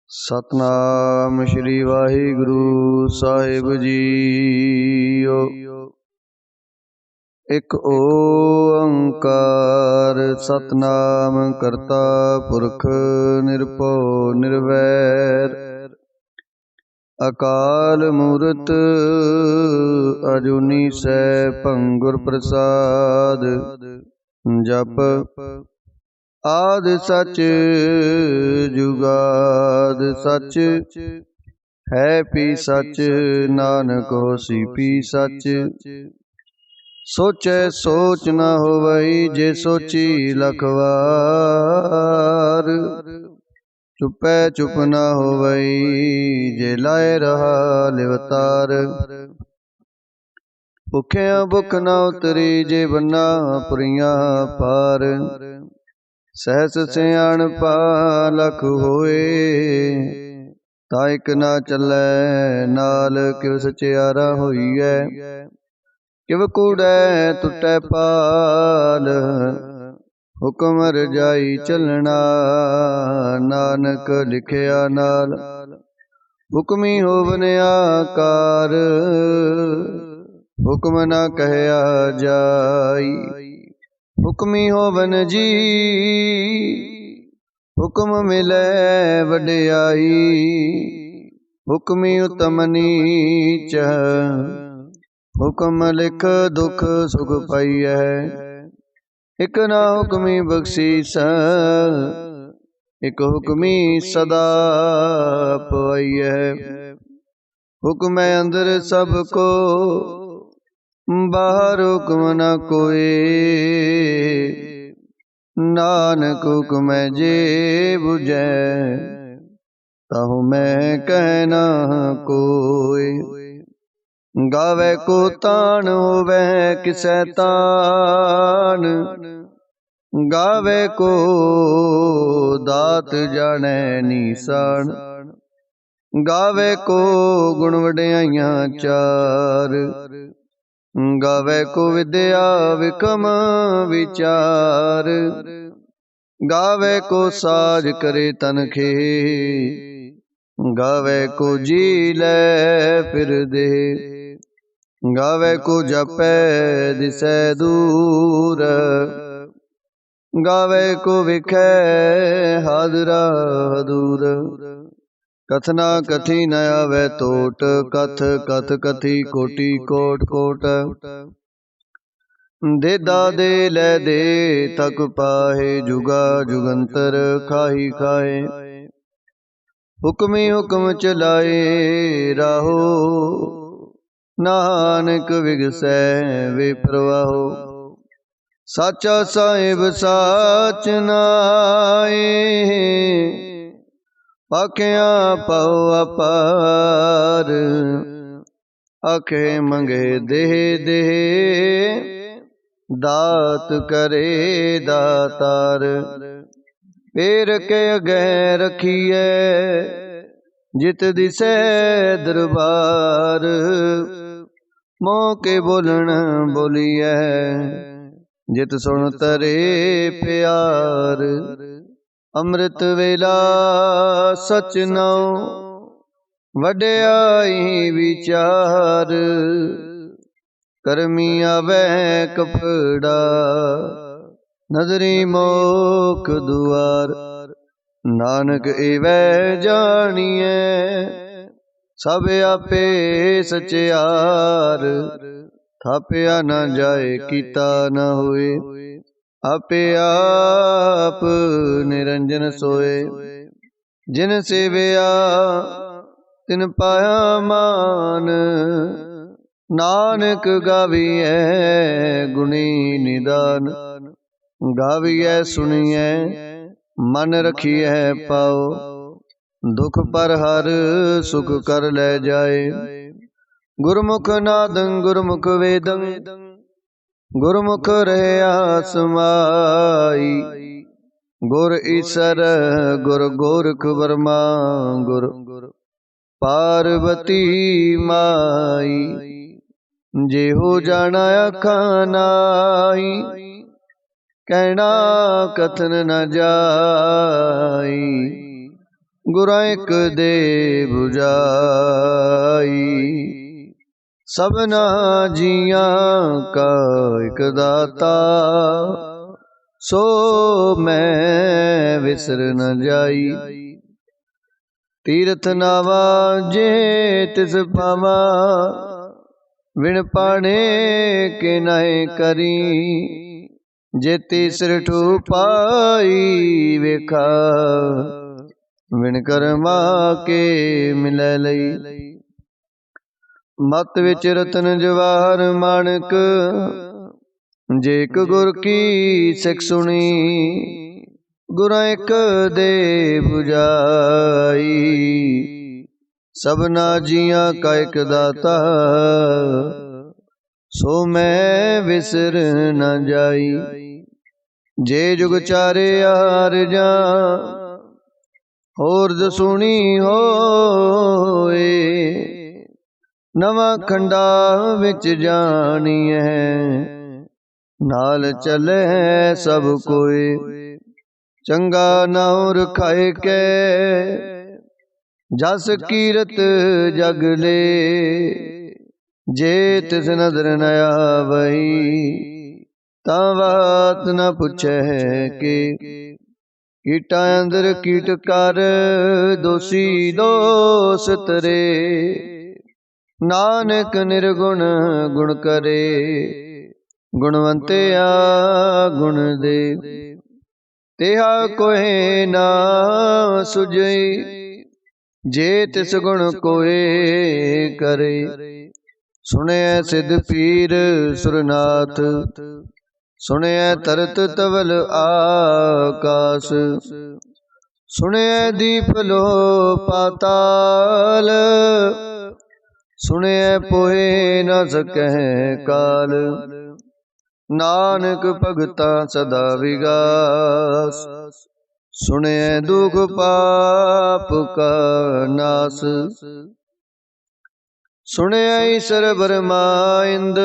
सतनाम श्री वाहिगुरु साहिब जीओ। एक ओंकार सतनाम करता पुरख निरभउ निर्वैर। अकाल मूरत अजूनी सैभं गुर प्रसाद। जप आदि सच जुगाद सच, है पी सच नानक होसी पी सच। सोचै सोच न होवई जे सोची लख वार। चुपै चुप न होवई जे लाए रहा लिवतार। भुखिया भुख न उतरी जे बन्ना पुरिया पार। सहस सियाणपा लख होए, ताइक ना चलै नाल किव सचियारा होईऐ। किव कूड़ै टुटै पाल, हुकम रजाई चलना नानक लिखिया नाल। हुकमी होवन आकार, हुकम ना कहया जाई। हुकमी होवन जी, हुकम मिलै वडियाई। हुकमी उत्तम नीच, हुकम लिख दुख सुख पाईऐ। इक ना हुकमी बख्शीस, इक हुकमी सदा पवाईऐ। हुकमै अंदर सब को, बाहर हुकम न कोई। नानक हुकमै जे बुझै, ताहु मैं कह न कोई। गावे को तान होवै किसै तान, गावे को दात जानै नीसान। गावे को गुण वडियाइयां चार, गावे को विद्या विकम विचार। गावे को साज करे तनखे, गावे को जी लै फिर दे। गावे को जपै दिसै दूर, गावे को विखै हादरा दूर। कथना कथी न आवे तोट, कथ कथ कथी कोटि कोट कोट। देदा दे लै दे थक पाहे, जुगा जुगंतर खाही खाए। हुकमी हुकम चलाए राहो, नानक विगसै वे प्रवाहो। साचा साहिब साच नाए, आखिया पाओ अपार। आखे मंगे देह देह, दात करे दातार। पेर के अगे रखिए, जित दिसै दरबार। मोह के बोलन बोलिए, जित सुन तरे प्यार। अमृत वेला सच नाओ, वड्याई विचार। करमी आवे कपड़ा, नजरी मोख दुआर। नानक एवै जानिए, सब आपे सचियार। थापिया न जाए कीता न होए, आपे आप निरंजन सोए। जिन सेविया तिन पाया मान, नानक गाविए गुणी निदान। गाविए सुनिए मन रखिए पाओ, दुख पर हर सुख कर ले जाए। गुरमुख नादं गुरमुख वेदं, गुरमुख रहया समाई। गुर ईसर गुर गोरख बर्मा, गुर पार्वती माई। जेहो जाना आखां नाई, कहना कथन न जाई। गुरा एक दे बुझाई। सबना जिया का एक दाता, सो मैं विसर न जाई। तीरथ नावा जे तिस पावा, विण पाणे के नए करी। जेती सिर ठू पाई वेखा, विण कर्मा के मिलै लई। मत विच रतन जवाहर माणक, जेक गुर की सिख सुनी। गुरा एक दे बुझाई। सबना जिया का एक दाता, सो मैं विसर न जाई। जे जुग चारे यार जा, होर दसूनी होए। नवा खंडा विच जानिए, नाल चले सब कोई। चंगा नाउर खाए के, जस कीरत जग ले। जे तिस नदर न आवई, तां बात न पुछे के। कीटा अंदर कीट कर, दोषी दोष तरे। नानक निर्गुण गुण करे, गुणवंतिया गुण दे। तेहा कोई ना सुझई, जे तिस गुण कोई करे। सुने सिद्ध पीर सुरनाथ, सुने तरत तवल आकाश। सुने दीप लो पाताल, सुने पोए न सकह काल। नानक भगता सदा विगास, सुने दुख पाप का नास। सुने ईश्वर बरमाइंद,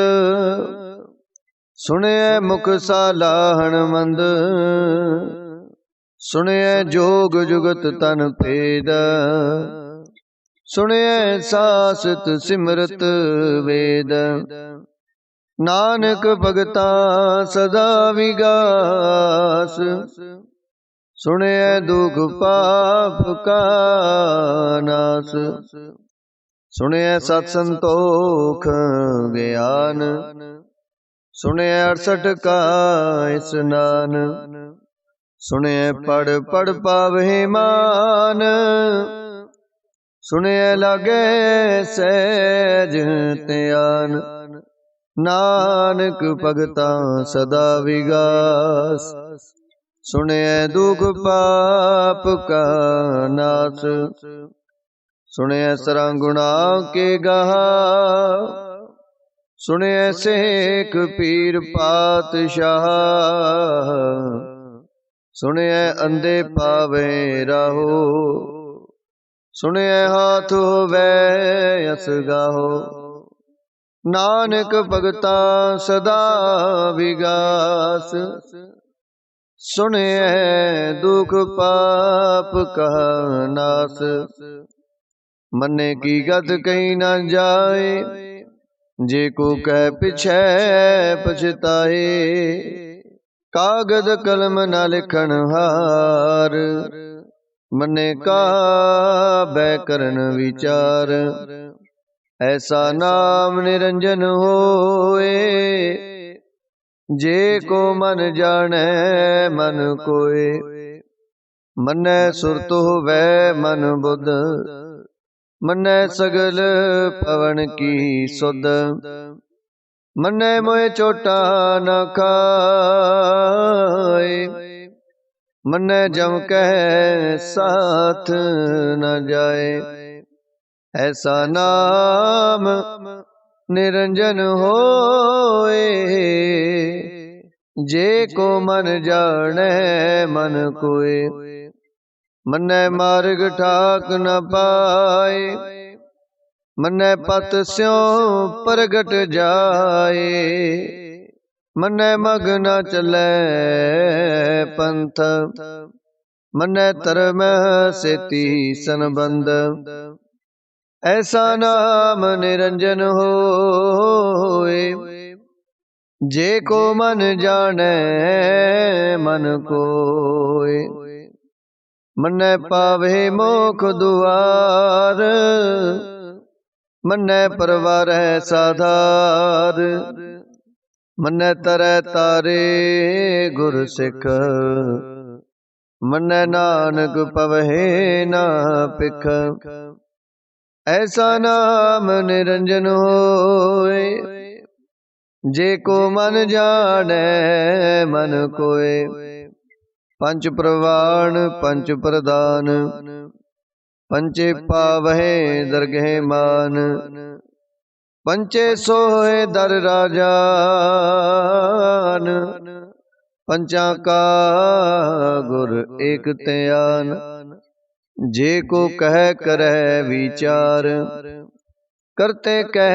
सुने मुख सालाहण मंद। सुने जोग जुगत तन भेद, सुने सासत सिमरत वेद। नानक भगता सदा विगास, सुने दुख पाप का नास। सुने सत संतोख ज्ञान, सुने 68 का स्नान। सुने पढ़ पढ़ पावे मान, सुने लागे सहज त्यान। नानक भगता सदा विगास, सुने दुख पाप का नाश। सुने सरंगुणा के गहा, सुने शेख पीर पातशाह। सुने अंधे पावे राहो, सुने हाथ होवे असगाहो। नानक भगता सदा विगास, सुने दुख पाप का नाश। मन्ने की गत कहीं न जाए, जे को कह पिछे पछताए। कागद कलम न लिखन हार, मन्ने का बैकरण विचार। ऐसा नाम निरंजन होए, जे को मन जाने मन कोय। मन्ने सुरत होवे मन बुध, मन्ने सगल पवन की सुध। मन्ने मोए चोटा न खाए, मन्ने जम कह साथ न जाए। ऐसा नाम निरंजन होए, जे को मन जाने मन कोय। मन्ने मार्ग ठाक न पाए, मन्ने पत स्यों प्रगट जाए। मन्ने मग न चले पंथ, मनै धर्म सेती संबंध। ऐसा नाम निरंजन होए, जे को मन जाने मन कोय। मनै पावे मोख दुआर, मनै परवार साधार। मनै तरੈ तारे गुर सिख, मनै नानक पवहे ना पिख। ऐसा नाम निरंजन होए, जे को मन जाने मन कोय। पंच प्रवाण पंच प्रदान, पंचे पावहे दरगह मान। पंचे सोहे दर राजान, पंचा का गुर एक त्यान। जे को कह करह विचार, करते कह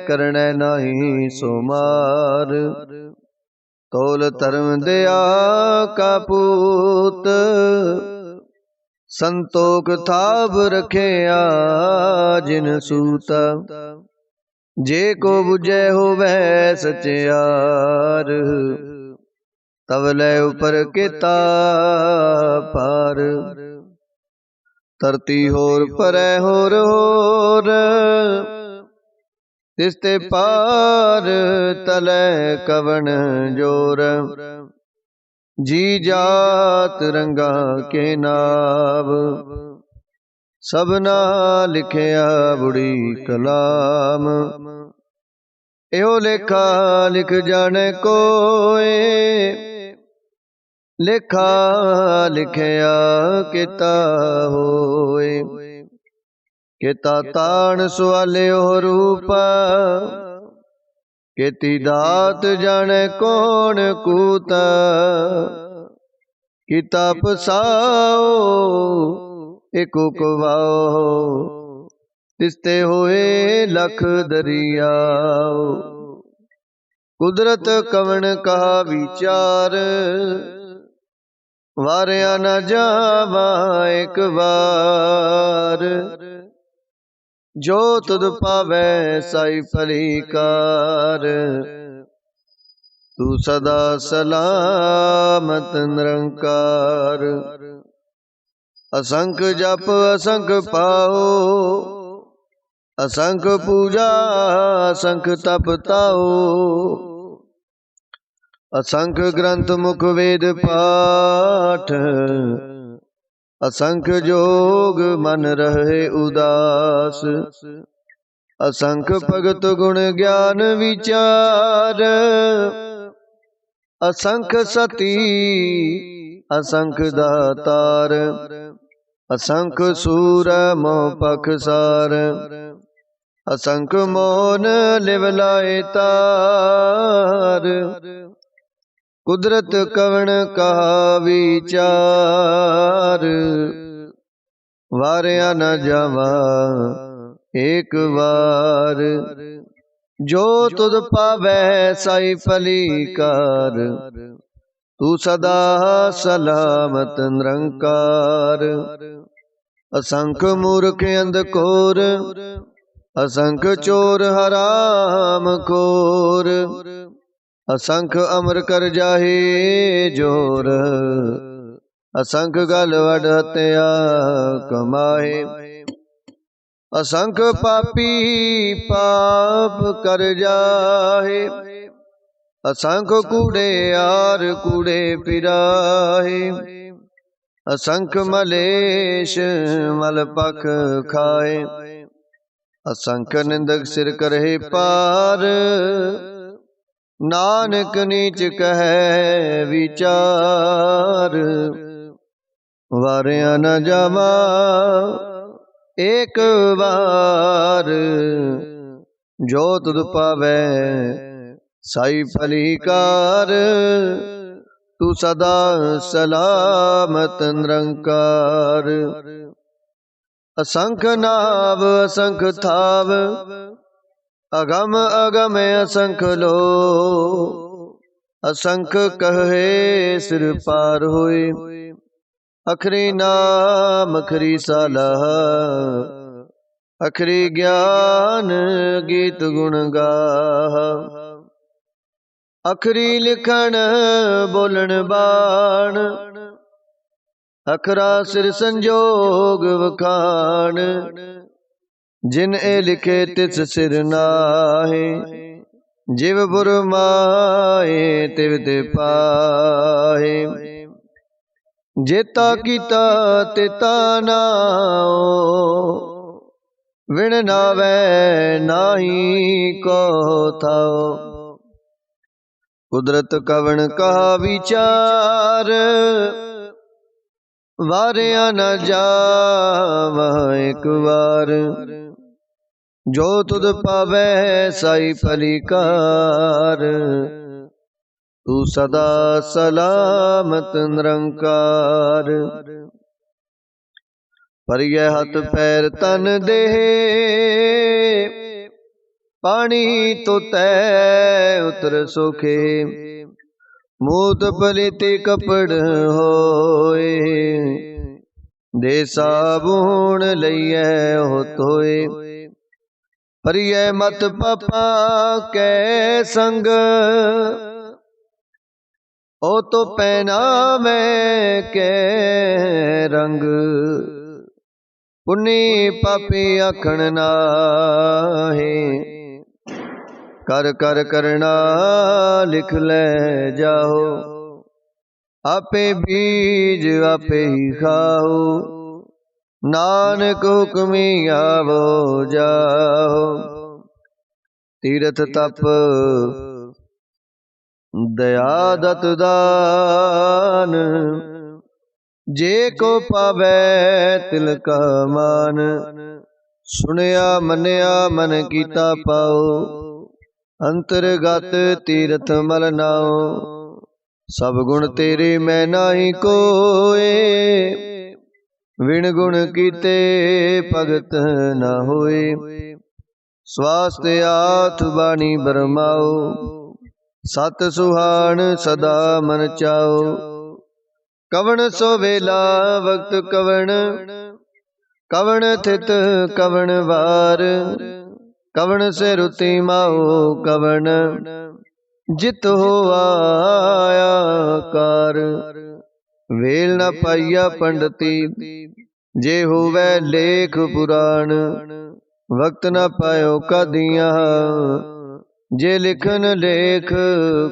करने नाही सोमार। तोल धर्म दया का पूत, संतोख थाप रखे जिन सूत। जे को बुझे होवै सचियार, तब लै ऊपर केता पार। धरती होर परै होर, तिसते पार तलै कवन जोर। जी जात रंगा के नाव, सबना लिखिया बुढ़ी कलाम। एहो लेखा लिख जाने कोय, लेखा लिखिया किता होए। किता ताण सुआलियो रूप, केती दात जाने कौन कूत। किता पसाओ एको कवाओ, तिसते होए लख दरियाओ। कुदरत कवन कहा विचार, वारिया न जावा एक बार। जो तुद पावै साई फलीकार, तू सदा सलामत निरंकार। असंख जप असंख पाओ, असंख पूजा असंख तप ताओ। असंख ग्रंथ मुख वेद पाठ, असंख जोग मन रहे उदास। असंख भगत गुण ज्ञान विचार, असंख सती असंख दातार। असंख सूर मोह पखसार, असंख मोन लिवलाए तार। कुदरत कवन कहा विचार, वारिया न जावा एक बार। जो तुद पावै साई फलीकार, तू सदा सलामत निरंकार। असंख मूर्ख अंधकोर, असंख चोर हराम खोर। असंख अमर कर जाहे जोर, असंख गल वड हत्या कमाए। असंख पापी पाप कर जाहे, असंख कूड़े यार कूड़े फिराहे। असंख मलेश मल पख खाए, असंख निंदक सिर करहे पार। नानक नीच कहे विचार, वारिया न जावा एक बार। जो तुद पावै साई फलीकार, तू सदा सलामत निरंकार। असंख नाव असंख थाव, अगम अगम असंख लो। असंख कहे सिर पार होए, अखरी नाम अखरी सालाह, अखरी ज्ञान गीत गुण गाह। अखरी लिखण बोलण बाण, अखरा सिर संजोग वखाण। जिन ए लिखे तिस सिर नाहे, जिव बुर माए तिव ते पाहे। जेता कीता तेता नाओ, विण नावै नाही को थाओ। कुदरत कवण कहा विचार, वारिया न जावा एक बार। जो तुद पावै साई फलीकार, तू सदा सलामत निरंकार। पर यह हथ पैर तन देह, पानी तो तै उतर सोखे। मूत पलिति कपड़ होए, दे साबुन लइए हो तोए। पर यह मत पापा कै संग, ओ तो पहना मैं कै रंग। पुनी पापी आखण नाहे, कर कर करना लिख ले जाओ। आपे बीज आपे ही खाओ, नानक हुक्मी आवो जाओ। तीरथ तप दया दत दान, जे को पावै तिल का मान। सुनया मनिया मन कीता पाओ, अंतर्गत तीरथ मल नाओ। सब गुण तेरे मैं नाही कोए, विण गुण कीते भगत न होए। स्वास्थ्य आठ बाणी बरमाओ, सत सुहान सदा मन चाओ। कवण सो वेला वक्त कवण, कवण थित कवण वार। कवण से रुति माओ कवण, जित हो आया कार। वेल न पाइया पंडिती, जे होवै लेख पुराण। वक्त न पायो कादियाँ, जे लिखन लेख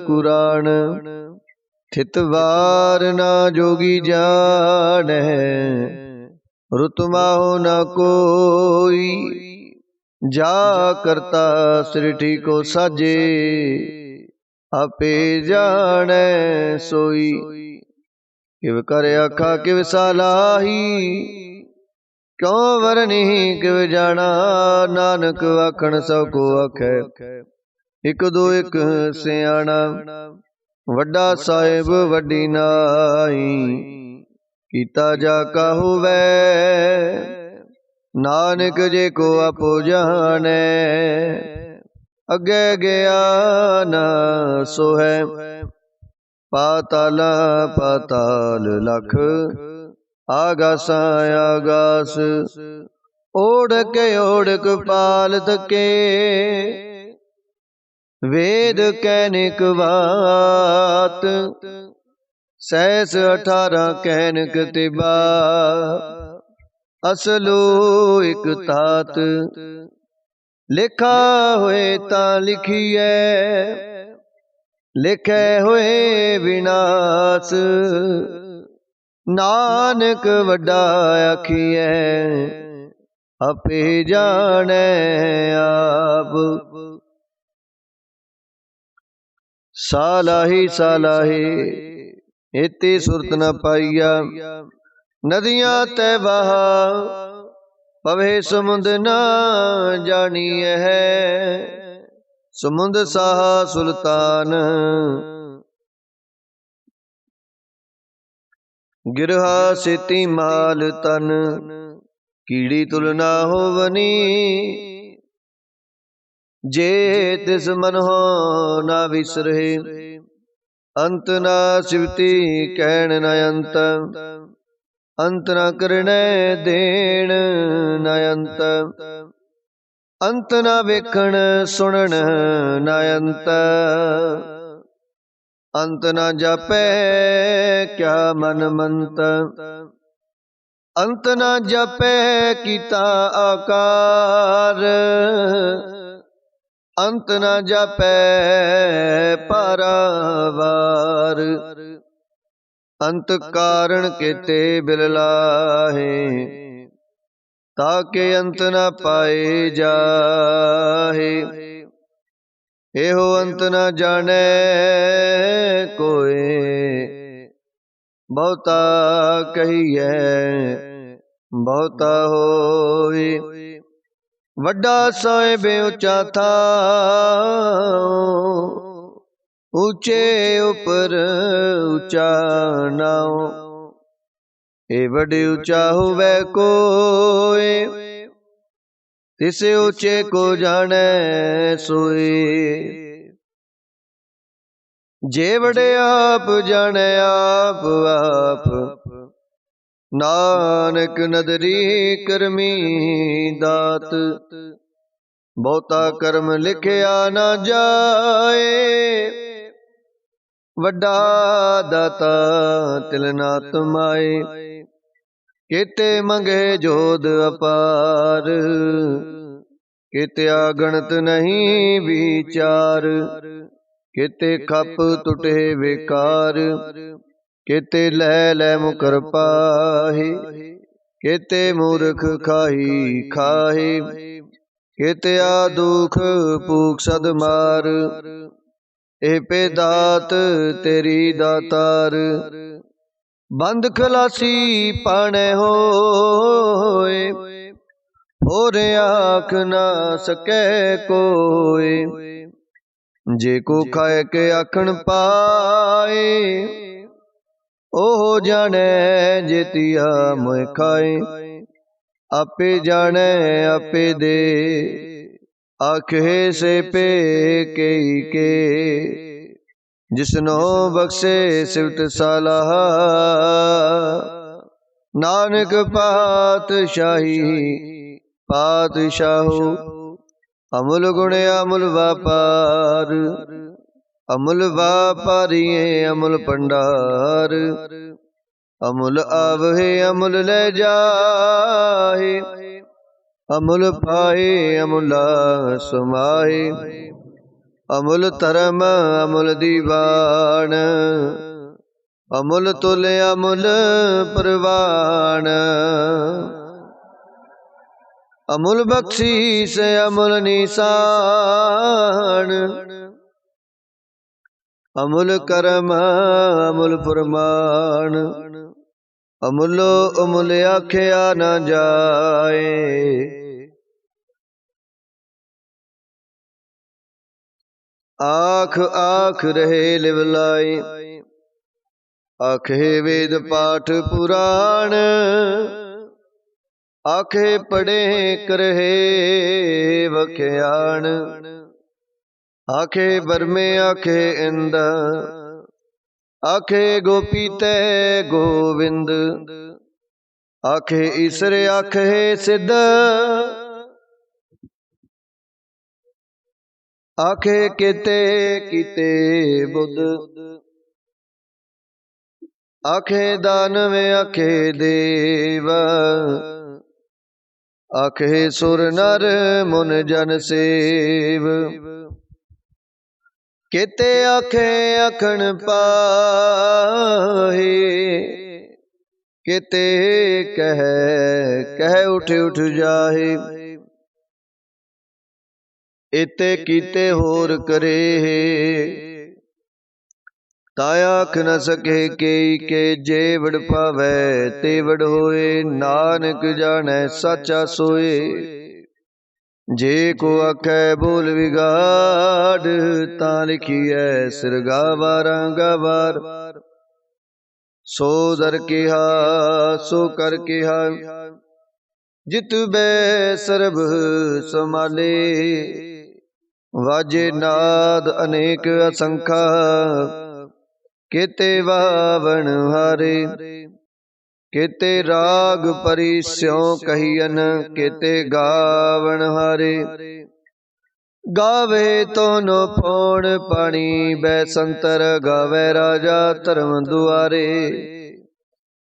कुरान। थित वार ना जोगी जाने, रुत माहो न कोई। जा करता सृष्टि को साजे, आपे जाने सोई। किव कर आखा किव सालाही, क्यों वरनी किव जाना। नानक आखण सब को आखै, इक दो इक सियाणा। वड्डा साहिब वड्डी नाई, कीता जा का होवै। नानक जे को आपो जाने, अगे गया न सोहै। पाताल पाताल लख, आगासा आगास। ओढ़क ओढ़क पाल थके, वेद कैनिक बात। सहस 18 कैनक तिबा, असलो एक तात। लिखा होए तां लिखिए, लिखे होए विनाश। नानक वड्डा आखिए, आपे जाने आप। सालाही सालाही, इति सुरत न पाइया। नदियां तै बहा, पवे समुंद न जानिए है। समुंद साहा सुल्तान, गिरहा सेती माल तन। कीड़ी तुलना होवनी, जे तिस मन हो ना विसरे। अंत ना सिवती कहण न अंत, अंत न करने देण न अंत, अंत न वेखण सुनन न अंत, अंत न जापै क्या मन मंत, अंत न जापै कीता आकार, अंत न जापै पारावार, अंत कारण केते बिरलाहे, ताके अंत न पाए जाहे। एहो अंत न जाने कोय, बहुता कहिए बहुता होए। वड्डा सोए बे ऊंचा था, ऊंचे ऊपर ऊंचा नाओ। ए बड़े ऊंचा हुवे कोय, तिसे ऊंचे को जाने सोए। जे बड़े आप जाने आप आप, नानक नदरी करमी दात। बहुता कर्म लिखिया न जाए, वड्डा दाता तिल ना तमाए। केते मंगे जोध अपार, केते गणत नहीं विचार। केते खप टुटे बेकार, केते लै लै मुकर पाही। केते मूर्ख खाही खाही, केते दुख पूक सद मार। ए पे दात तेरी दातार, बंद खलासी पाने होए। और आख ना सके कोय, जे को खाए के आखण पाए। ओहो जाने जेतिया मोह खाए, आपे जाने आपे दे। आखे से पे के, जिसनो बख्शे सिवत सालाह। नानक पातशाही पातशाहो, अमुल गुण अमुल व्यापार। अमुल व्यापारिये अमुल भंडार, अमुल आवहे अमुल ले जाहे। अमुल पाए अमुला समाए, अमुल धर्म अमुल दीवान। अमुल तुल अमुल परवान, अमुल बख्शीस अमुल निशान। अमुल करम अमुल फरमान, अमुलो अमुल आख्या न जाए। आख आख रहे लिवलाई, आखे वेद पाठ पुराण। आखे पढ़े करहे वख्याण, आखे बरमे आखे इंद। आखे गोपी ते गोविंद, आखे ईसर आखे सिद्ध। आखे केते कीते बुद्ध, आखे दानव आखे देव। आखे सुर नर मुन जन सेव, केते आखे अखण पाहे। केते कह कह उठ उठ जाहे, एते कीते होर करे। ताया आख न सके के जे वड पावे ते वड होए। नानक जाने साचा सोए, जे को आखे बोल विगाड़। ता लिखिए सिर गावार गावार, सो दर किहा सो कर किहा। जित बे सरब समाले, वाजे नाद अनेक असंखा। केते वावण हारे, केते राग परी स्यों कहियन, केते गावन हारे। गावे तोनो पौण पाणी, बैसंतर गावे राजा धर्म दुआरे।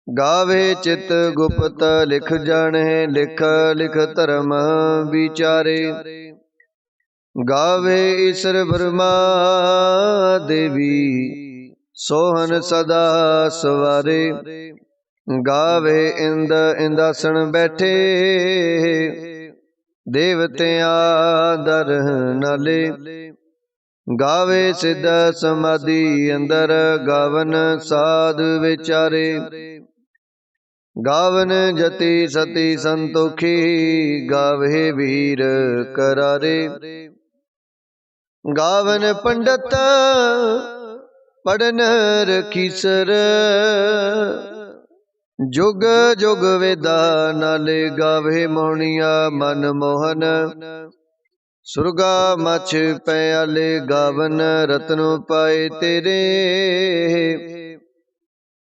गावे चित गुप्त लिख जाने, लिख लिख धर्म विचारे। गावे ईश्वर ब्रह्मा देवी, सोहन सदा सवारे। गावे इंद इंदासन बैठे, देवतिया दर नाले। गावे सिद्ध समाधि अंदर, गावन साध विचारे। गावन जति सती संतोखी, गावे वीर करारे। गावन पंडित पढ़न रखीसर, जुग जुग वेदा नाले। गावे मोहनिया मन मोहन, सुरगा मछ प्याले। गावन रत्न पाए तेरे,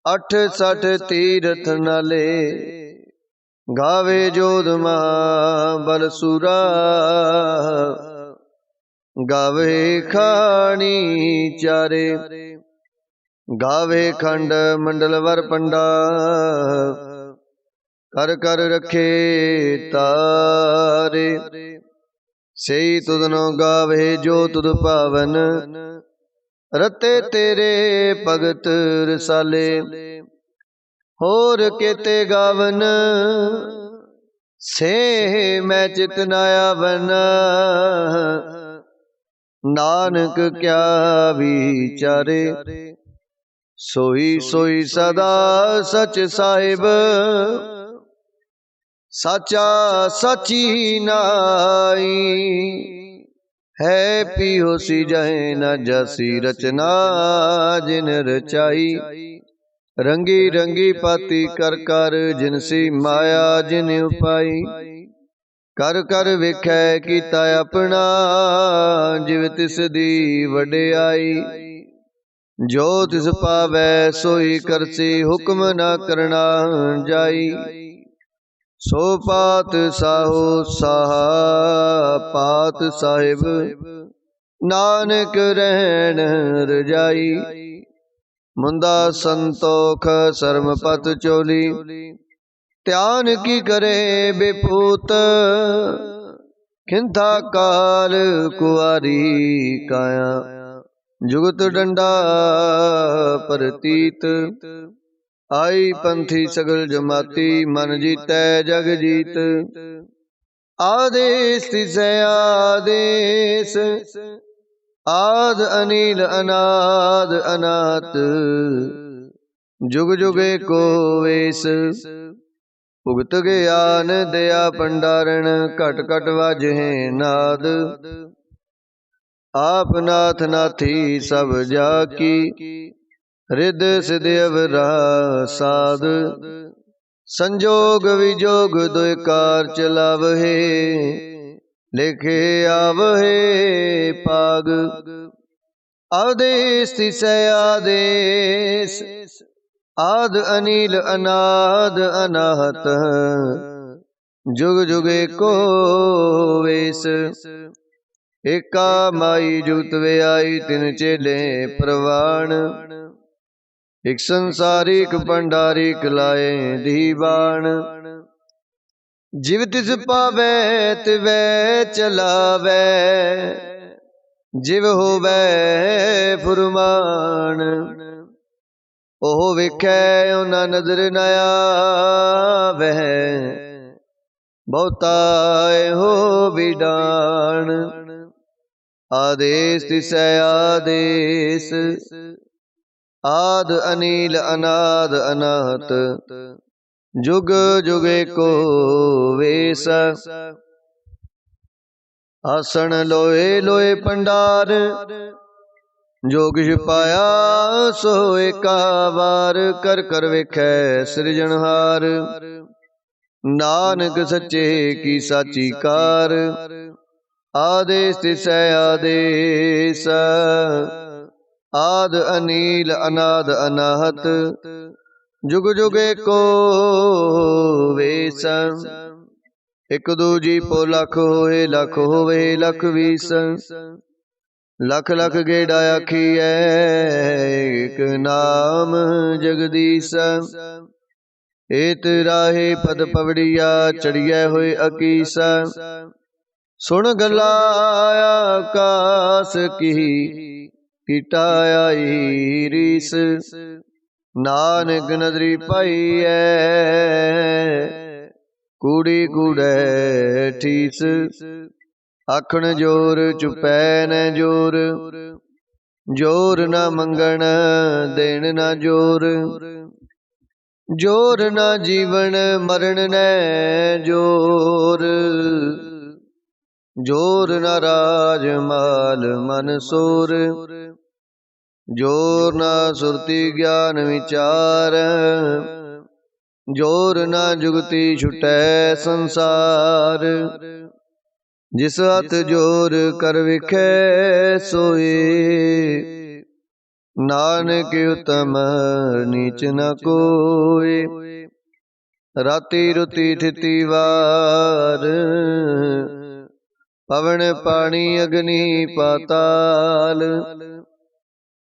68 तीरथ नाले। गावे जोध महाबल सूरा, गावे खानी चारे। गावे खंड मंडल वर पंडा, कर कर रखे तारे। सेई तुदनो गावे जो तुद पावन, रते तेरे भगत रसाले। होर केते गावन, से मैं चित न आवन। नानक क्या विचारे, सोई सोई सदा सच साहिब। साचा सची नाई, है पियो सी जाए न जसी रचना जिन रचाई। रंगी रंगी पाती कर कर, जिनसी माया जिन उपाई। कर कर वेखै कीता अपना, जिव तिस दी वडियाई। जो तिस पावै सोई करसी, हुक्म न करना जाई। सो पात साहो साहा पात साहिब, नानक रहन रजाई। मुंदा संतोख शर्म पत चोली, ध्यान की करे बेपूत। खिंथा काल कुआरी काया, जुगत डंडा परतीत। आई पंथी सगल जमाती, मन जीतै जग जीत। आदेश तिसै आदेश, आद अनिल अनाद अनाथ। जुग जुगे को वेश, भुगत ज्ञान दया भंडारण। घट घट वाजहे नाद, आप नाथ नाथी सब जाकी। रिद सिद अवरा साध, संजोग विजोग दुय कार चलावहे। लिखे आवहे पाग, आदेश तिसै आदेश। आद अनिल अनाद अनाहत, जुग जुगे को वेश। एका माई जुगत वे आई, तिन चेले प्रवाण। एक संसारिक भंडारिक लाए दीवान। जिव तिस पावै तिवै चलावै, जिव होवै फुरमान। ओह वेखै उना नजर न आवै, बहुता हो विडान। आदेश तिसै आदेश, आद अनिल अनाद अनाहत। जुग जुगे को वेश, आसन लोए लोए भंडार। जो किछ पाया सो एका वार, कर कर वेखै सृजनहार। नानक सच्चे की साची कार, आदेश तिसै आदेश। आद अनिल अनाद अनाहत, जुग जुग एको वेस, एक दूजी पो लख होए, लख होवे लख बीस। लख लख गेड़ा आखिए, एक नाम जगदीश। एत राहे पद पवड़िया, चढ़िए होए अकीसा। सुन गला आकाश की, कीटाया रीस। नानक नदरी पाईऐ, कूड़ी कूड़े ठीस। आखण जोर चुपै न जोर, जोर न मंगण देन न जोर। जोर न जीवन मरण न जोर, जोर न राज माल मन सोर। जोर न सुरति ज्ञान विचार, जोर न जुगति छुटै संसार। जिस हथ जोर कर विखै सोए, नानक उत्तम नीच न कोय। राति रुति थिति वार, पवन पानी अग्नि पाताल।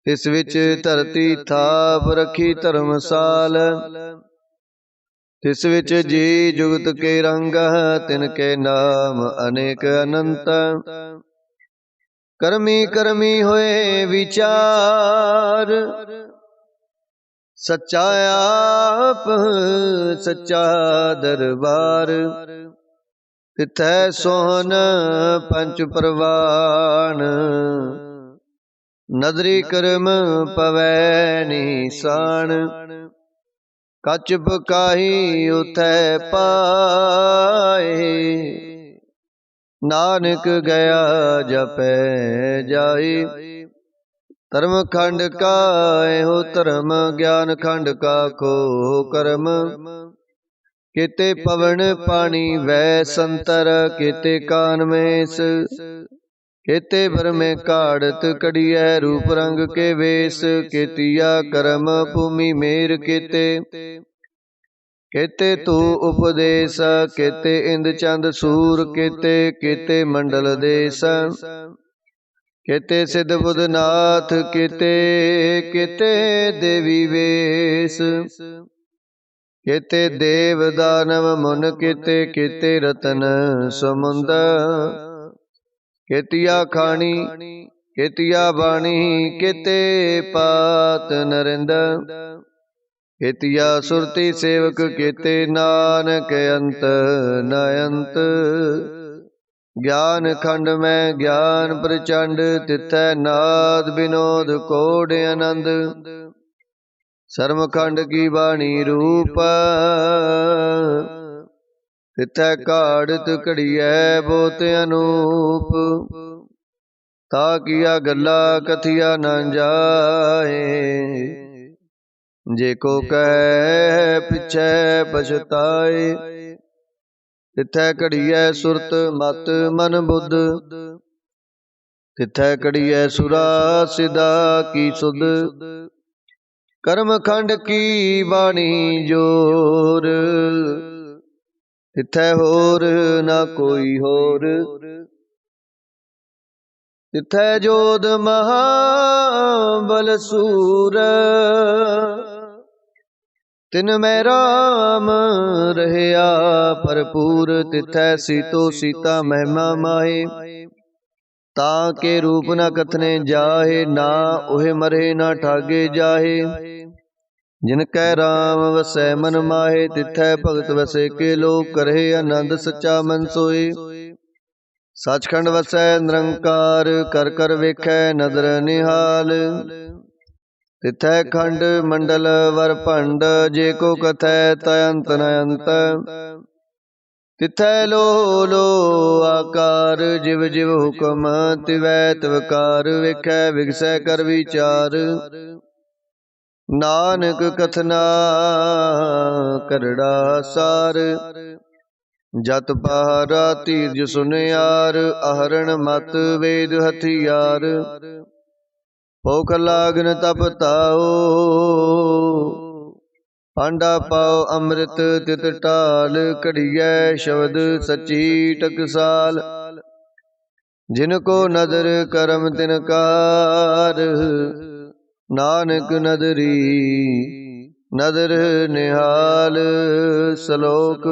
तिस विच धरती थाप रखी धर्मसाल। तिस विच जी जुगत के रंग, तिनके नाम अनेक अनंत। करमी करमी होए विचार, सच्चा आप सच्चा दरबार। तिथै सोहन पंच परवान, नदरी करम पवै निशान। कच पकाही उथै पाए, नानक गया जपै जाए। धर्म खंड का हो धर्म, ज्ञान खंड का खो कर्म। केते पवन पानी वै संतर, केते कान मेस। केते भर में काढ़त कड़िया, रूप रंग के वेश। केतिया करम भूमि मेर केते, केते तू उपदेश। केते इंद चंद सूर, केते केते मंडल देश। केते सिद्ध बुध नाथ, केते केते देवी वेश। केते देव दानव मुन, केते केते रतन समुंद। केतिया खानी केतिया बाणी, केते पात नरिंद। केतिया सुरति सेवक, केते नानक अंत न अंत। ज्ञान खंड में ज्ञान प्रचंड, तिथै नाद विनोद कोड आनंद। शर्म खंड की वाणी रूप, तिथै काढ़त कड़ियै बोत अनूप। ता किया गल्ला कथिया न जाए, जे को कह पिछै पछताए। तिथै कड़ियै सुरत मत मन बुध, तिथै कड़ियै सुरा सिदा की सुध। कर्म खंड की वाणी जोर, तिथै होर न कोई होर। तिथै जोध महाबल सूर, तिन में राम रहया भरपूर। तिथै सीतो सीता महिमा माहे, ताके रूप न कथने जाहे। ना ओहे मरे ना ठागे जाहे, जिनकै राम वसै मन माहे। तिथै भगत वसे के लोग, करहे आनंद सच्चा मन सोए। सचखंड वसै निरंकार, कर कर वेखै नदर निहाल। तिथै खंड मंडल वर भंड, जे को कथै तयंत न अंत। तिथै लो लो आकार, जिव जिव हुकम तिवै तिवकार। वेखै विगसै कर विचार, नानक कथना करड़ा सार। जत पहारा तीर्ज सुनियार, आहरण मत वेद हथियार। भूख लागन तप ताओ, ਪਾਂਡਾ ਪਾਓ ਅੰਮ੍ਰਿਤ ਤਿਤ ਢਾਲ, ਘੜੀਐ ਸ਼ਬਦ ਸੱਚੀ ਟਕਸਾਲ। ਜਿਨ ਕੋ ਨਦਰ ਕਰਮ ਤਿਨ ਕਾਰ, ਨਾਨਕ ਨਦਰੀ ਨਦਰ ਨਿਹਾਲ। ਸ਼ਲੋਕ।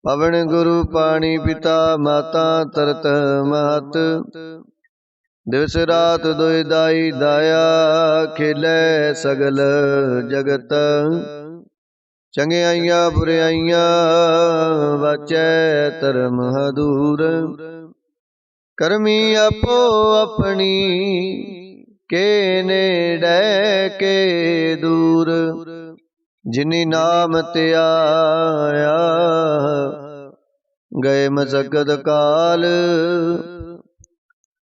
ਪਵਨ ਗੁਰੂ ਪਾਣੀ ਪਿਤਾ ਮਾਤਾ ਤਰਤ ਮਹਤ, ਦਿਵਸ ਰਾਤ ਦੁਇ ਦਾਈ ਦਾਇਆ, ਖੇਲੇ ਸਗਲ ਜਗਤ। ਚੰਗਿਆਈਆਂ ਬੁਰਿਆਈਆਂ ਵਾਚੈ ਧਰਮ ਹਦੂਰ, ਕਰਮੀ ਆਪੋ ਆਪਣੀ ਕੇ ਨੇੜੇ ਕੇ ਦੂਰ। ਜਿਨੀ ਨਾਮ ਧਿਆਇਆ ਗਏ ਮਸਕਤ ਕਾਲ,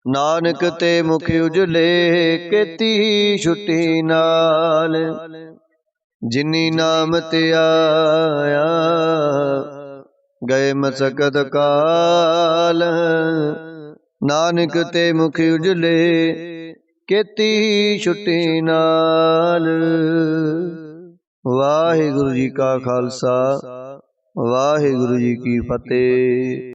ਨਾਨਕ ਤੇ ਮੁਖ ਉਜਲੇ ਕੀਤੀ ਛੁੱਟੀ ਨਾਲ। ਜਿਨੀ ਨਾਮ ਧਿਆਇਆ ਗਏ ਮਸਕਤ ਕਾਲ, ਨਾਨਕ ਤੇ ਮੁਖ ਉਜਲੇ ਕੀਤੀ ਛੁੱਟੀ ਨਾਲ। ਵਾਹਿਗੁਰੂ ਜੀ ਕਾ ਖਾਲਸਾ, ਵਾਹਿਗੁਰੂ ਜੀ ਕੀ ਫਤਿਹ।